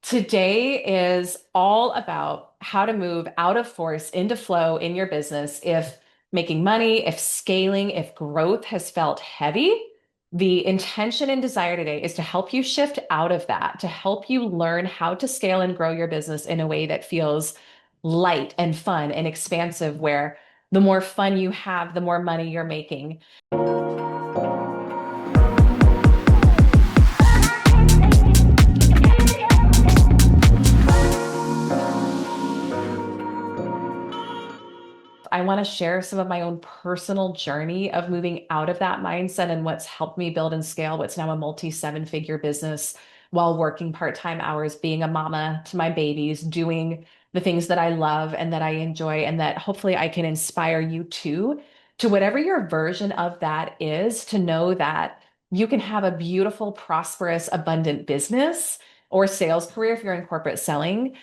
Today is all about how to move out of force into flow in your business. If making money, if scaling, if growth has felt heavy, the intention and desire today is to help you shift out of that, to help you learn how to scale and grow your business in a way that feels light and fun and expansive, where the more fun you have, the more money you're making. I want to share some of my own personal journey of moving out of that mindset and what's helped me build and scale what's now a multi seven-figure business while working part-time hours, being a mama to my babies, doing the things that I love and that I enjoy, and that hopefully I can inspire you to whatever your version of that is, to know that you can have a beautiful, prosperous, abundant business or sales career if you're in corporate selling.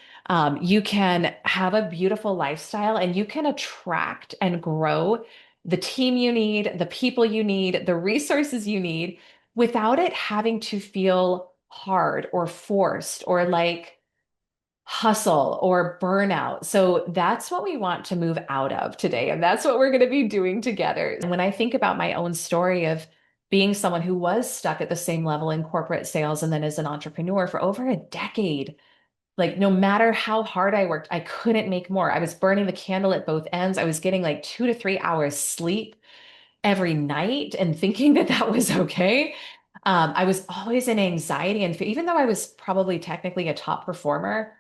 You can have a beautiful lifestyle and you can attract and grow the team you need, the people you need, the resources you need without it having to feel hard or forced or like hustle or burnout. So that's what we want to move out of today. And that's what we're going to be doing together. And when I think about my own story of being someone who was stuck at the same level in corporate sales and then as an entrepreneur for over a decade, like no matter how hard I worked, I couldn't make more. I was burning the candle at both ends. I was getting like 2 to 3 hours sleep every night and thinking that that was okay. I was always in anxiety. And even though I was probably technically a top performer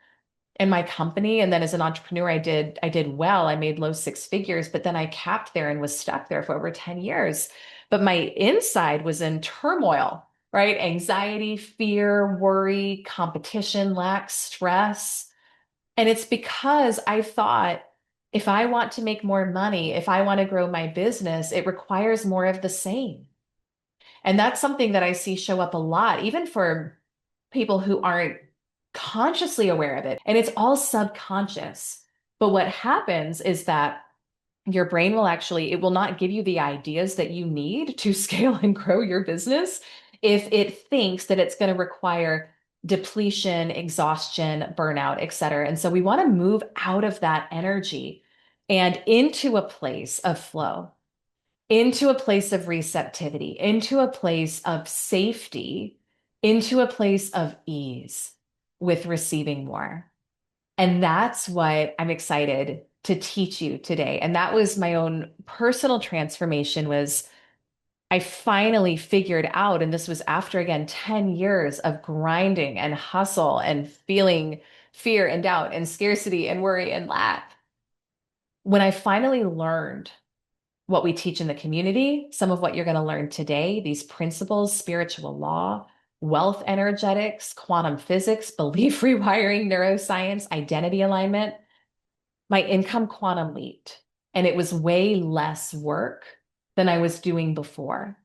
in my company, and then as an entrepreneur, I did well. I made low six figures, but then I capped there and was stuck there for over 10 years. But my inside was in turmoil, right? Anxiety, fear, worry, competition, lack, stress. And it's because I thought if I want to make more money, if I want to grow my business, it requires more of the same. And that's something that I see show up a lot, even for people who aren't consciously aware of it. And it's all subconscious. But what happens is that your brain will actually, it will not give you the ideas that you need to scale and grow your business if it thinks that it's going to require depletion, exhaustion, burnout, et cetera. And so we want to move out of that energy and into a place of flow, into a place of receptivity, into a place of safety, into a place of ease with receiving more. And that's what I'm excited to teach you today. And that was my own personal transformation. Was I finally figured out, and this was after again 10 years of grinding and hustle and feeling fear and doubt and scarcity and worry and lack. When I finally learned what we teach in the community, some of what you're going to learn today, these principles, spiritual law, wealth energetics, quantum physics, belief rewiring, neuroscience, identity alignment, my income quantum leaped. And it was way less work than I was doing before.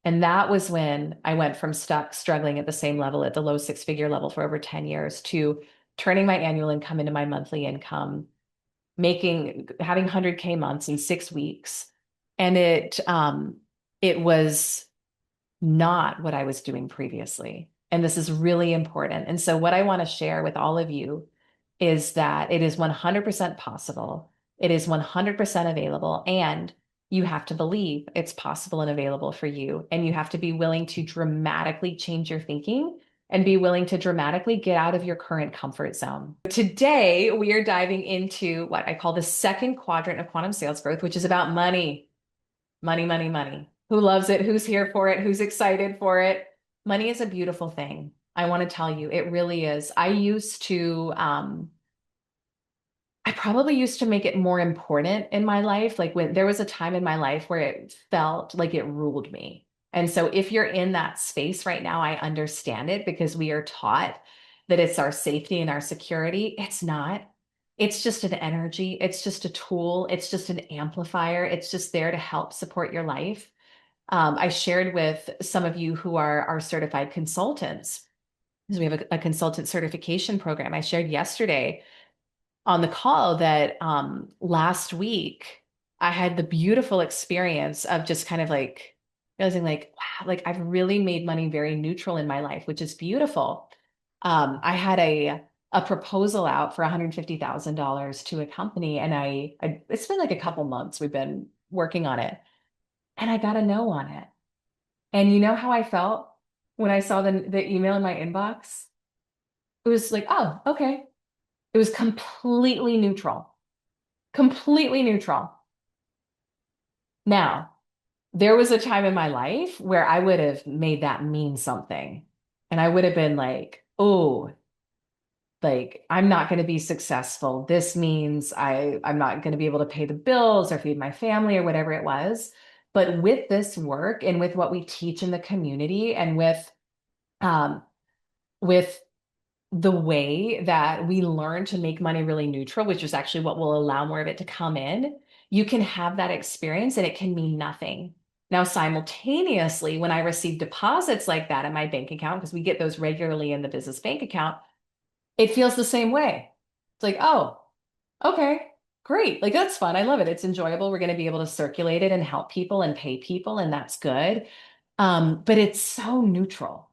And that was when I went from stuck, struggling at the same level, at the low six-figure level for over 10 years, to turning my annual income into my monthly income, having 100K months in 6 weeks. And it was not what I was doing previously. And this is really important. And so what I want to share with all of you is that it is 100% possible. It is 100% available. And you have to believe it's possible and available for you. And you have to be willing to dramatically change your thinking and be willing to dramatically get out of your current comfort zone. Today, we are diving into what I call the second quadrant of quantum sales growth, which is about money. Money, money, money. Who loves it? Who's here for it? Who's excited for it? Money is a beautiful thing. I want to tell you, it really is. I probably used to make it more important in my life. Like when there was a time in my life where it felt like it ruled me. And so if you're in that space right now, I understand it, because we are taught that it's our safety and our security. It's not. It's just an energy. It's just a tool. It's just an amplifier. It's just there to help support your life. I shared with some of you who are our certified consultants, because we have a consultant certification program. I shared yesterday on the call that last week I had the beautiful experience of just kind of like realizing like, wow, like I've really made money very neutral in my life, which is beautiful. I had a proposal out for $150,000 to a company, and it's been like a couple months we've been working on it, and I got a no on it. And you know how I felt when I saw the email in my inbox? It was like, oh, okay. It was completely neutral, completely neutral. Now, there was a time in my life where I would have made that mean something. And I would have been like, oh, like I'm not going to be successful. This means I'm not going to be able to pay the bills or feed my family or whatever it was. But with this work and with what we teach in the community and um, with the way that we learn to make money really neutral, which is actually what will allow more of it to come in, you can have that experience and it can mean nothing. Now, simultaneously, when I receive deposits like that in my bank account, because we get those regularly in the business bank account, it feels the same way. It's like, oh, okay, great. Like that's fun. I love it. It's enjoyable. We're going to be able to circulate it and help people and pay people, and that's good. But it's so neutral.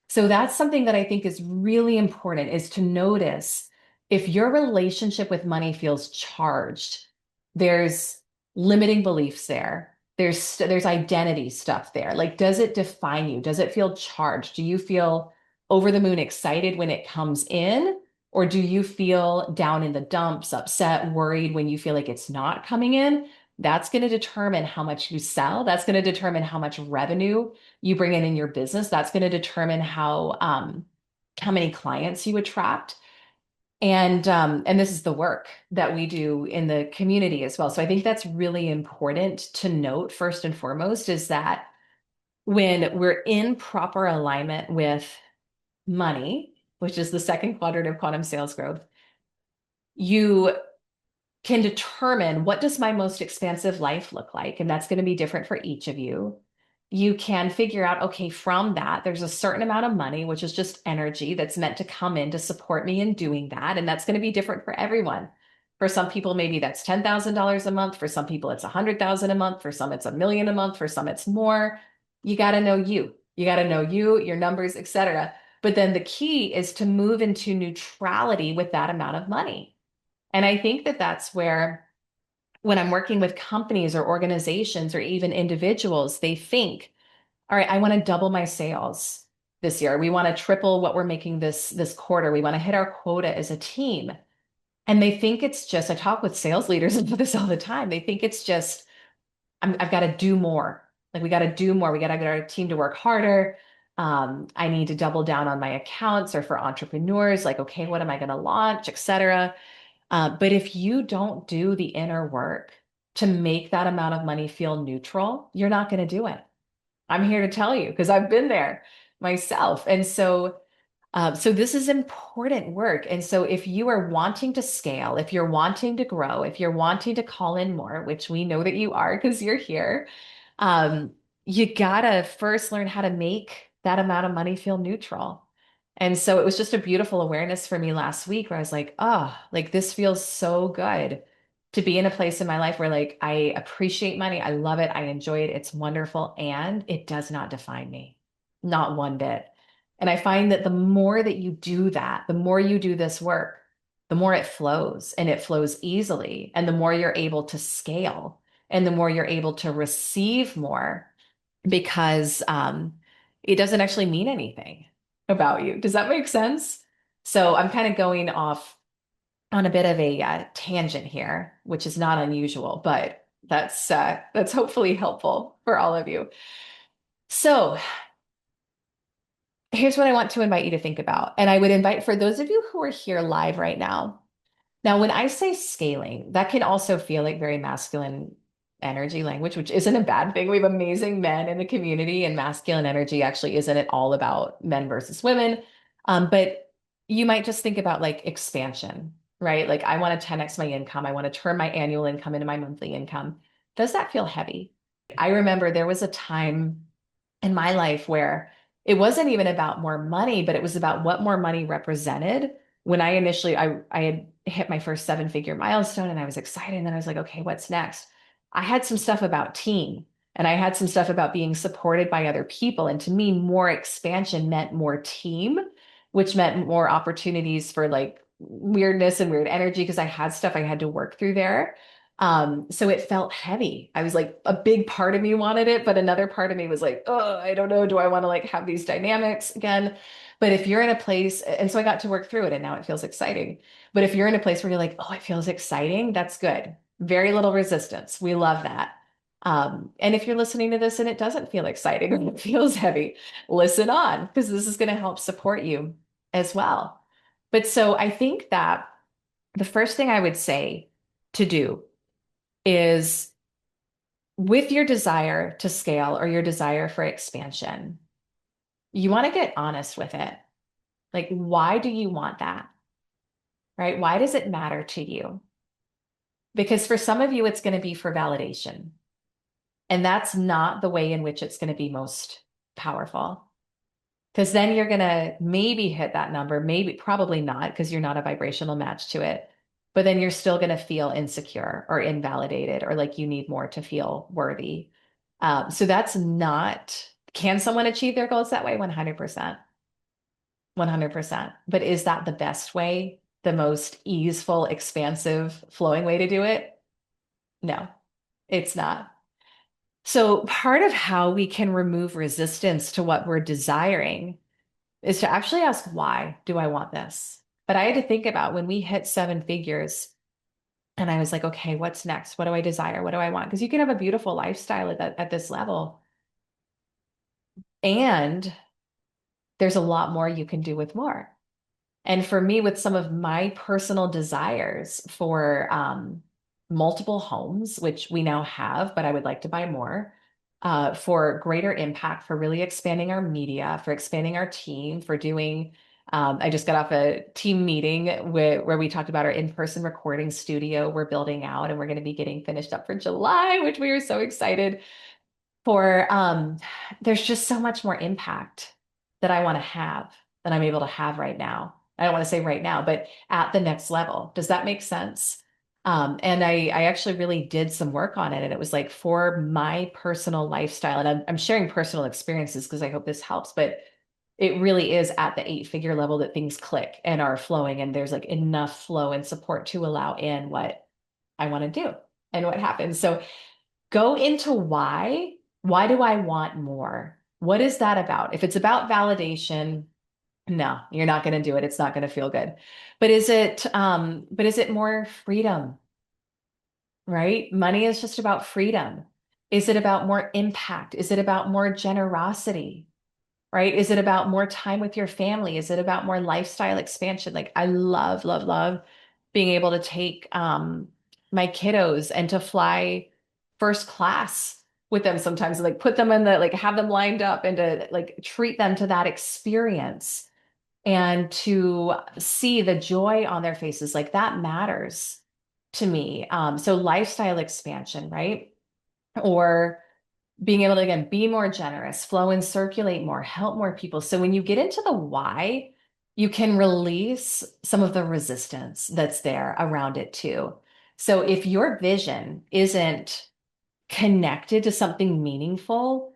So that's something that I think is really important is to notice if your relationship with money feels charged, there's limiting beliefs there. There's identity stuff there. Like, does it define you? Does it feel charged? Do you feel over the moon excited when it comes in? Or do you feel down in the dumps, upset, worried when you feel like it's not coming in? That's going to determine how much you sell. That's going to determine how much revenue you bring in your business. That's going to determine how many clients you attract. And this is the work that we do in the community as well. So I think that's really important to note first and foremost is that when we're in proper alignment with money, which is the second quadrant of quantum sales growth, you can determine what does my most expansive life look like, and that's going to be different for each of you. You can figure out, okay, from that, there's a certain amount of money, which is just energy that's meant to come in to support me in doing that. And that's going to be different for everyone. For some people, maybe that's $10,000 a month. For some people, it's 100,000 a month. For some, it's a million a month. For some, it's more. You got to know you. You got to know you, your numbers, etc. But then the key is to move into neutrality with that amount of money. And I think that that's where, when I'm working with companies or organizations or even individuals, they think, all right, I want to double my sales this year. We want to triple what we're making this quarter. We want to hit our quota as a team. And they think it's just, I talk with sales leaders about this all the time. They think it's just, I've got to do more. Like we got to do more. We got to get our team to work harder. I need to double down on my accounts or for entrepreneurs, like, okay, what am I going to launch, et cetera. But if you don't do the inner work to make that amount of money feel neutral, you're not going to do it. I'm here to tell you because I've been there myself. And so this is important work. And so if you are wanting to scale, if you're wanting to grow, if you're wanting to call in more, which we know that you are because you're here, um, you gotta first learn how to make that amount of money feel neutral. And so it was just a beautiful awareness for me last week where I was like, oh, like this feels so good to be in a place in my life where like I appreciate money. I love it. I enjoy it. It's wonderful. And it does not define me, not one bit. And I find that the more that you do that, the more you do this work, the more it flows and it flows easily. And the more you're able to scale and the more you're able to receive more because it doesn't actually mean anything about you. Does that make sense? So I'm kind of going off on a bit of a tangent here, which is not unusual, but that's hopefully helpful for all of you. So here's what I want to invite you to think about. And I would invite for those of you who are here live right now. Now, when I say scaling, that can also feel like very masculine energy language, which isn't a bad thing. We have amazing men in the community, and masculine energy actually isn't at all about men versus women. But you might just think about like expansion, right? Like I want to 10x my income. I want to turn my annual income into my monthly income. Does that feel heavy? I remember there was a time in my life where it wasn't even about more money, but it was about what more money represented. When I initially I had hit my first seven-figure milestone and I was excited, and then I was like, okay, what's next? I had some stuff about team and I had some stuff about being supported by other people. And to me, more expansion meant more team which meant more opportunities for like weirdness and weird energy because I had stuff I had to work through there. So it felt heavy. I was like, a big part of me wanted it, but another part of me was like, oh, I don't know. Do I want to like have these dynamics again? But if you're in a place, and so I got to work through it and now it feels exciting. But if you're in a place where you're like, oh, it feels exciting, that's good. Very little resistance. We love that. And if you're listening to this and it doesn't feel exciting or it feels heavy, listen on because this is going to help support you as well. But so I think that the first thing I would say to do is with your desire to scale or your desire for expansion, you want to get honest with it. Like, why do you want that? Right? Why does it matter to you? Because for some of you, it's going to be for validation. And that's not the way in which it's going to be most powerful. Because then you're going to maybe hit that number, maybe, probably not, because you're not a vibrational match to it. But then you're still going to feel insecure or invalidated or like you need more to feel worthy. So that's not, can someone achieve their goals that way? 100%. 100%. But is that the best way, the most easeful, expansive, flowing way to do it? No, it's not. So part of how we can remove resistance to what we're desiring is to actually ask, why do I want this? But I had to think about when we hit seven figures and I was like, okay, what's next? What do I desire? What do I want? Because you can have a beautiful lifestyle at this level. And there's a lot more you can do with more. And for me, with some of my personal desires for multiple homes, which we now have, but I would like to buy more, for greater impact, for really expanding our media, for expanding our team, for doing. I just got off a team meeting where we talked about our in-person recording studio we're building out, and we're going to be getting finished up for July, which we are so excited for. There's just so much more impact that I want to have than I'm able to have right now. I don't want to say right now, but at the next level. Does that make sense? And I actually really did some work on it. And it was like for my personal lifestyle, and I'm sharing personal experiences because I hope this helps, but it really is at the eight-figure level that things click and are flowing. And there's like enough flow and support to allow in what I want to do and what happens. So go into why. Why do I want more? What is that about? If it's about validation, no, you're not going to do it. It's not going to feel good. But is it more freedom, right? Money is just about freedom. Is it about more impact? Is it about more generosity? Right? Is it about more time with your family? Is it about more lifestyle expansion? Like I love, love, love being able to take my kiddos and to fly first class with them sometimes, like put them in the, like have them lined up and to like treat them to that experience and to see the joy on their faces. Like that matters to me. So lifestyle expansion, right? Or being able to, again, be more generous, flow and circulate more, help more people. So when you get into the why, you can release some of the resistance that's there around it too. So if your vision isn't connected to something meaningful,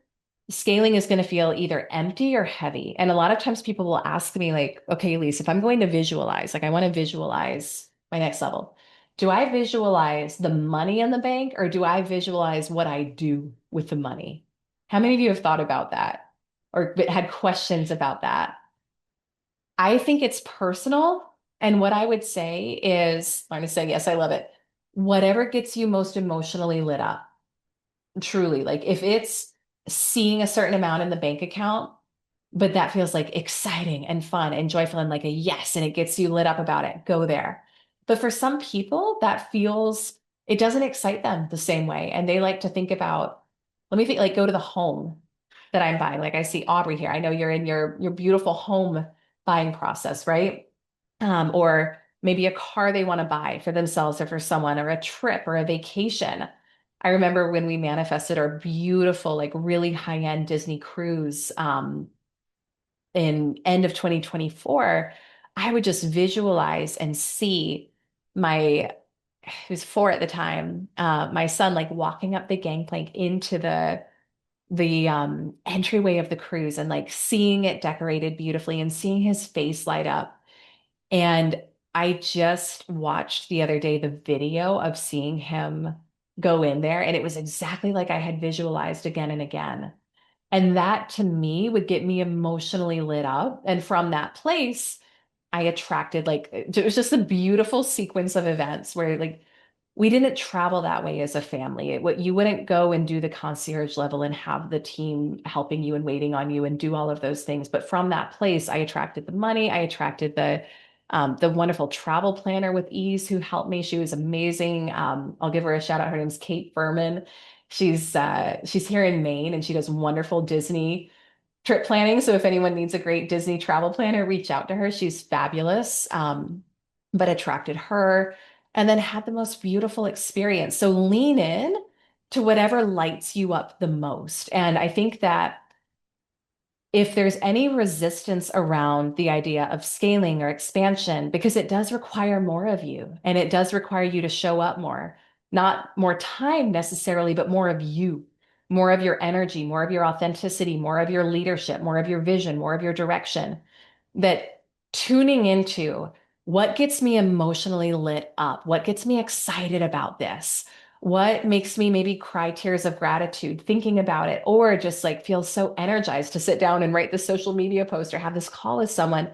scaling is going to feel either empty or heavy. And a lot of times people will ask me, like, okay, Elyse, if I'm going to visualize, like I want to visualize my next level, do I visualize the money in the bank or do I visualize what I do with the money? How many of you have thought about that or had questions about that? I think it's personal. And what I would say is, I'm going to say, yes, I love it. Whatever gets you most emotionally lit up. Truly, like if it's seeing a certain amount in the bank account, but that feels like exciting and fun and joyful and like a yes, and it gets you lit up about it, go there. But for some people, that feels, it doesn't excite them the same way. And they like to think about, let me think, like go to the home that I'm buying. Like I see Aubrey here. I know you're in your beautiful home buying process, right? Or maybe a car they want to buy for themselves or for someone, or a trip or a vacation. I remember when we manifested our beautiful, like really high-end Disney cruise in end of 2024, I would just visualize and see my, he was four at the time, my son like walking up the gangplank into the entryway of the cruise and like seeing it decorated beautifully and seeing his face light up. And I just watched the other day the video of seeing him go in there, and it was exactly like I had visualized again and again. And that to me would get me emotionally lit up. And from that place, I attracted like it was just a beautiful sequence of events where like we didn't travel that way as a family. What you wouldn't go and do the concierge level and have the team helping you and waiting on you and do all of those things. But from that place, I attracted the money. I attracted the wonderful travel planner with Ease who helped me. She was amazing. I'll give her a shout out. Her name's Kate Furman. She's here in Maine and she does wonderful Disney trip planning. So if anyone needs a great Disney travel planner, reach out to her. She's fabulous. But attracted her and then had the most beautiful experience. So lean in to whatever lights you up the most. And I think that if there's any resistance around the idea of scaling or expansion, because it does require more of you and it does require you to show up more, not more time necessarily, but more of you, more of your energy, more of your authenticity, more of your leadership, more of your vision, more of your direction, that tuning into what gets me emotionally lit up, what gets me excited about this, what makes me maybe cry tears of gratitude thinking about it, or just like feel so energized to sit down and write this social media post or have this call with someone,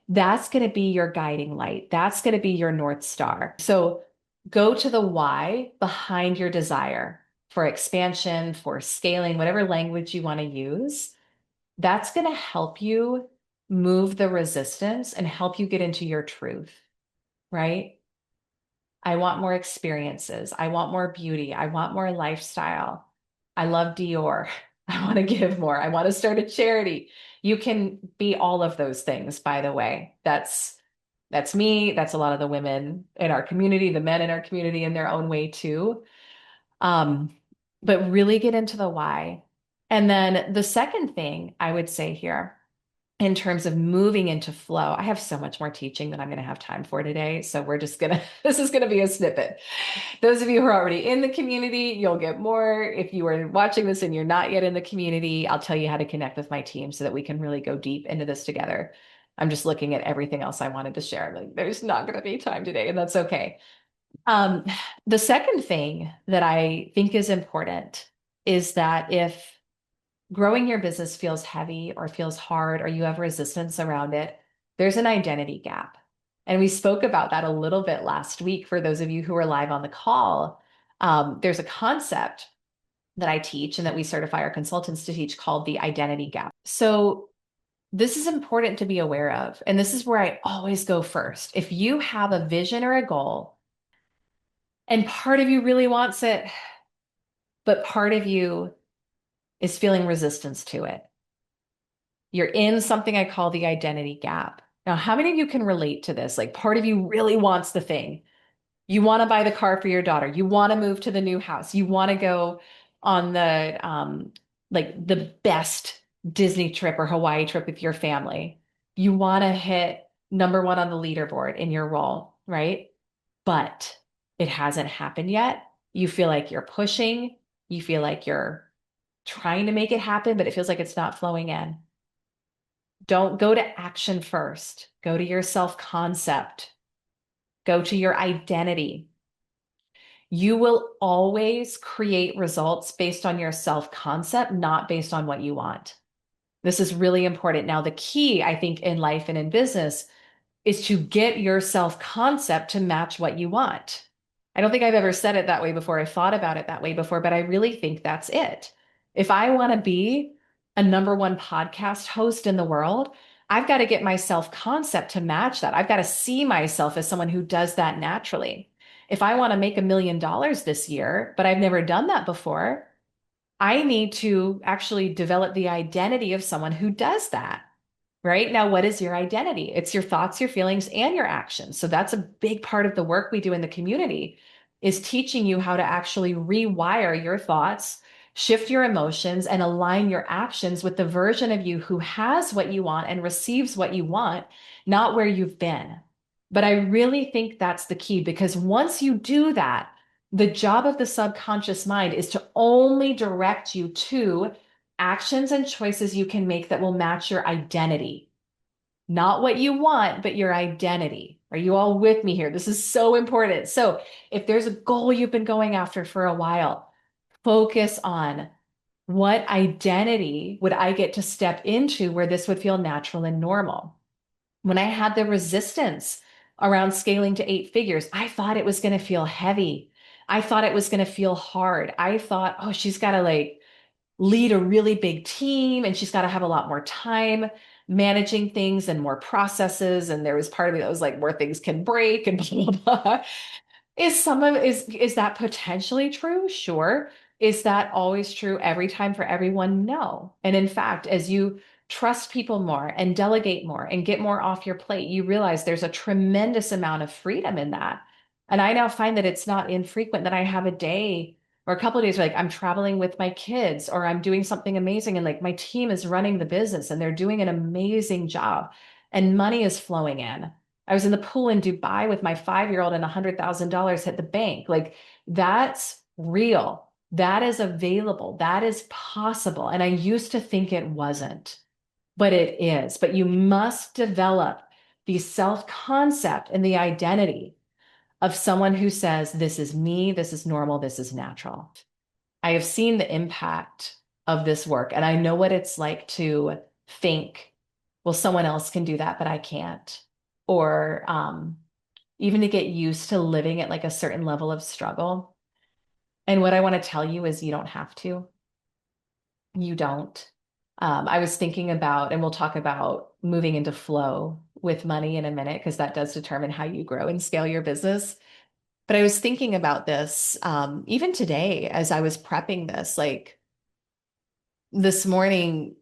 that's going to be your guiding light. That's going to be your North Star. So go to the why behind your desire for expansion, for scaling, whatever language you want to use. That's going to help you move the resistance and help you get into your truth, right? I want more experiences. I want more beauty. I want more lifestyle. I love Dior. I want to give more. I want to start a charity. You can be all of those things, by the way. That's me. That's a lot of the women in our community, the men in our community in their own way too. Um, but really get into the why. And then the second thing I would say here in terms of moving into flow, I have so much more teaching than I'm going to have time for today. So we're just going to, this is going to be a snippet. Those of you who are already in the community, you'll get more. If you are watching this and you're not yet in the community, I'll tell you how to connect with my team so that we can really go deep into this together. I'm just looking at everything else I wanted to share. Like, there's not going to be time today, and that's okay. Um, the second thing that I think is important is that if growing your business feels heavy or feels hard or you have resistance around it, there's an identity gap. And we spoke about that a little bit last week for those of you who are live on the call. There's a concept that I teach and that we certify our consultants to teach called the identity gap. So this is important to be aware of. And this is where I always go first. If you have a vision or a goal and part of you really wants it, but part of you is feeling resistance to it, you're in something I call the identity gap. Now, how many of you can relate to this? Like, part of you really wants the thing. You want to buy the car for your daughter. You want to move to the new house. You want to go on like the best Disney trip or Hawaii trip with your family. You want to hit number one on the leaderboard in your role, right? But it hasn't happened yet. You feel like you're pushing. You feel like you're trying to make it happen, but it feels like it's not flowing in. Don't go to action first. Go to your self-concept. Go to your identity. You will always create results based on your self-concept, not based on what you want. This is really important. Now, the key, I think, in life and in business is to get your self-concept to match what you want. I don't think I've ever said it that way before. I thought about it that way before, but I really think that's it. If I want to be a number one podcast host in the world, I've got to get my self-concept to match that. I've got to see myself as someone who does that naturally. If I want to make $1 million this year, but I've never done that before, I need to actually develop the identity of someone who does that. Right now, what is your identity? It's your thoughts, your feelings, and your actions. So that's a big part of the work we do in the community is teaching you how to actually rewire your thoughts, shift your emotions, and align your actions with the version of you who has what you want and receives what you want, not where you've been. But I really think that's the key because once you do that, the job of the subconscious mind is to only direct you to actions and choices you can make that will match your identity. Not what you want, but your identity. Are you all with me here? This is so important. So, if there's a goal you've been going after for a while, focus on what identity would I get to step into where this would feel natural and normal. When I had the resistance around scaling to 8 figures, I thought it was going to feel heavy. I thought it was going to feel hard. I thought, oh, she's got to like lead a really big team and she's got to have a lot more time managing things and more processes. And there was part of me that was like, more things can break and blah, blah, blah. Is that potentially true? Sure. Is that always true every time for everyone? No. And in fact, as you trust people more and delegate more and get more off your plate, you realize there's a tremendous amount of freedom in that. And I now find that it's not infrequent that I have a day or a couple of days where like I'm traveling with my kids or I'm doing something amazing and like my team is running the business and they're doing an amazing job and money is flowing in. I was in the pool in Dubai with my 5-year-old and $100,000 hit the bank. Like that's real. That is available. That is possible. And I used to think it wasn't, but it is. But you must develop the self-concept and the identity of someone who says, this is me, this is normal, this is natural. I have seen the impact of this work, and I know what it's like to think, well, someone else can do that, but I can't. Or even to get used to living at like a certain level of struggle. And what I want to tell you is you don't have to. You don't. I was thinking about, and we'll talk about moving into flow with money in a minute, because that does determine how you grow and scale your business. But I was thinking about this even today as I was prepping this, like this morning,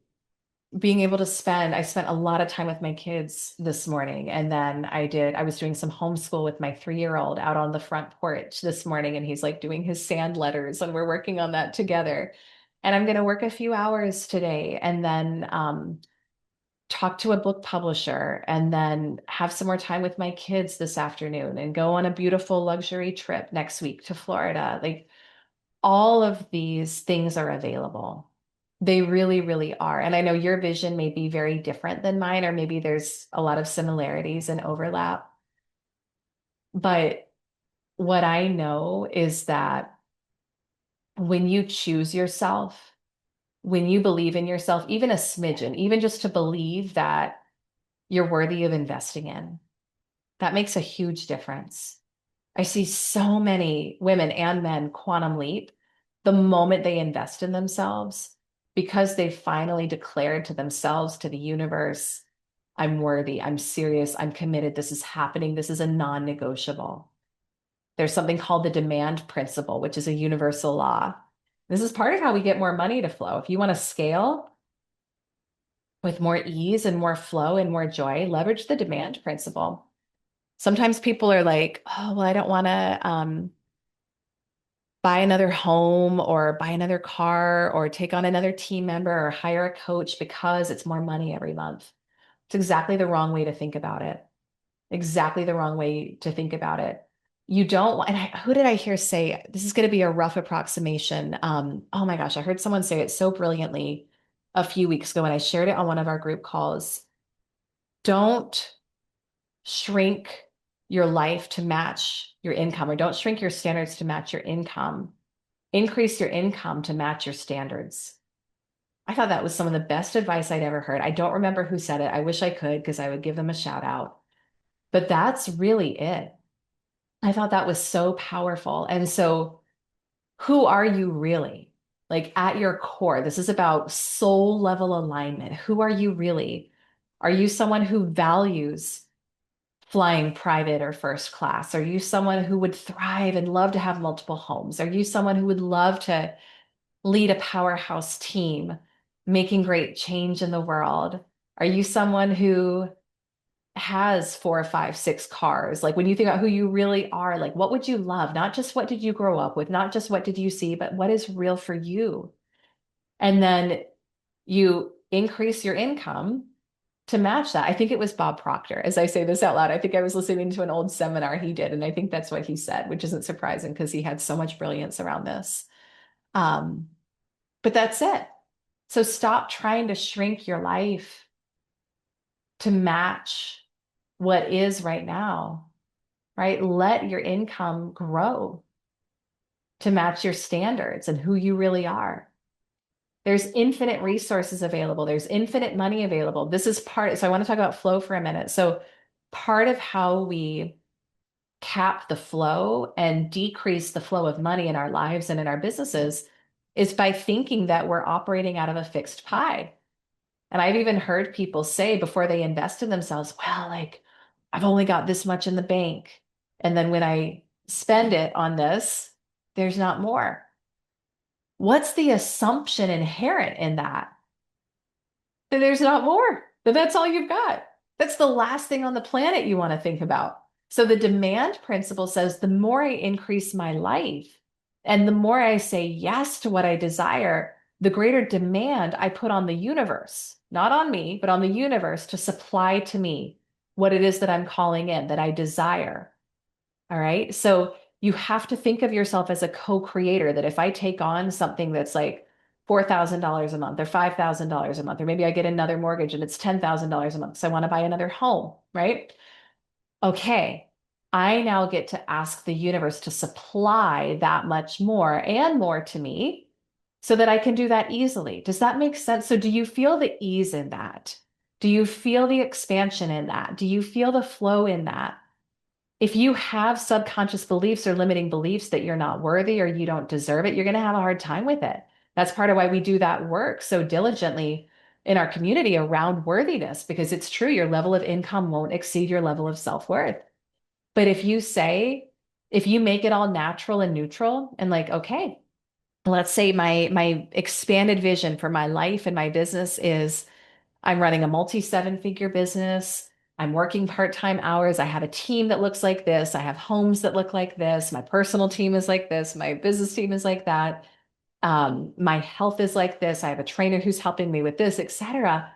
being able to I spent a lot of time with my kids this morning. And then I was doing some homeschool with my 3-year-old out on the front porch this morning. And he's like doing his sand letters and we're working on that together. And I'm going to work a few hours today and then talk to a book publisher and then have some more time with my kids this afternoon and go on a beautiful luxury trip next week to Florida. Like all of these things are available. They really, really are. And I know your vision may be very different than mine, or maybe there's a lot of similarities and overlap. But what I know is that when you choose yourself, when you believe in yourself, even a smidgen, even just to believe that you're worthy of investing in, that makes a huge difference. I see so many women and men quantum leap the moment they invest in themselves because they finally declared to themselves, to the universe, I'm worthy, I'm serious, I'm committed, this is happening, this is a non-negotiable. There's something called the demand principle, which is a universal law. This is part of how we get more money to flow. If you want to scale with more ease and more flow and more joy, leverage the demand principle. Sometimes people are like, oh, well, I don't want to buy another home or buy another car or take on another team member or hire a coach because it's more money every month. It's exactly the wrong way to think about it. Exactly the wrong way to think about it. You don't want, and who did I hear say, this is going to be a rough approximation. Oh my gosh, I heard someone say it so brilliantly a few weeks ago, and I shared it on one of our group calls. Don't shrink your life to match your income, or don't shrink your standards to match your income. Increase your income to match your standards. I thought that was some of the best advice I'd ever heard. I don't remember who said it. I wish I could because I would give them a shout out. But that's really it. I thought that was so powerful. And so, who are you really? Like at your core, this is about soul level alignment. Who are you really? Are you someone who values flying private or first class? Are you someone who would thrive and love to have multiple homes? Are you someone who would love to lead a powerhouse team, making great change in the world? Are you someone who has 4 or 5, 6 cars? Like when you think about who you really are, like what would you love? Not just what did you grow up with, not just what did you see, but what is real for you? And then you increase your income to match that. I think it was Bob Proctor. As I say this out loud, I think I was listening to an old seminar he did, and I think that's what he said, which isn't surprising because he had so much brilliance around this. But that's it. So stop trying to shrink your life to match what is right now, right? Let your income grow to match your standards and who you really are. There's infinite resources available. There's infinite money available. This is part, so I want to talk about flow for a minute. So part of how we cap the flow and decrease the flow of money in our lives and in our businesses is by thinking that we're operating out of a fixed pie. And I've even heard people say before they invest in themselves, well, like I've only got this much in the bank. And then when I spend it on this, there's not more. What's the assumption inherent in that? That there's not more, that that's all you've got. That's the last thing on the planet you want to think about. So the demand principle says the more I increase my life and the more I say yes to what I desire, the greater demand I put on the universe, not on me, but on the universe to supply to me what it is that I'm calling in, that I desire. All right. So you have to think of yourself as a co-creator, that if I take on something that's like $4,000 a month or $5,000 a month, or maybe I get another mortgage and it's $10,000 a month. So I want to buy another home, right? Okay. I now get to ask the universe to supply that much more and more to me so that I can do that easily. Does that make sense? So do you feel the ease in that? Do you feel the expansion in that? Do you feel the flow in that? If you have subconscious beliefs or limiting beliefs that you're not worthy or you don't deserve it, you're going to have a hard time with it. That's part of why we do that work so diligently in our community around worthiness, because it's true, your level of income won't exceed your level of self-worth. But if you make it all natural and neutral and like, okay, let's say my expanded vision for my life and my business is I'm running a multi seven figure business. I'm working part-time hours. I have a team that looks like this. I have homes that look like this. My personal team is like this. My business team is like that. My health is like this. I have a trainer who's helping me with this, etc.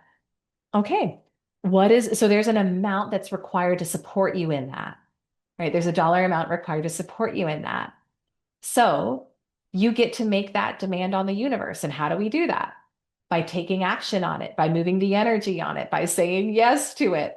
Okay. So there's an amount that's required to support you in that, right? There's a dollar amount required to support you in that. So you get to make that demand on the universe. And how do we do that? By taking action on it, by moving the energy on it, by saying yes to it.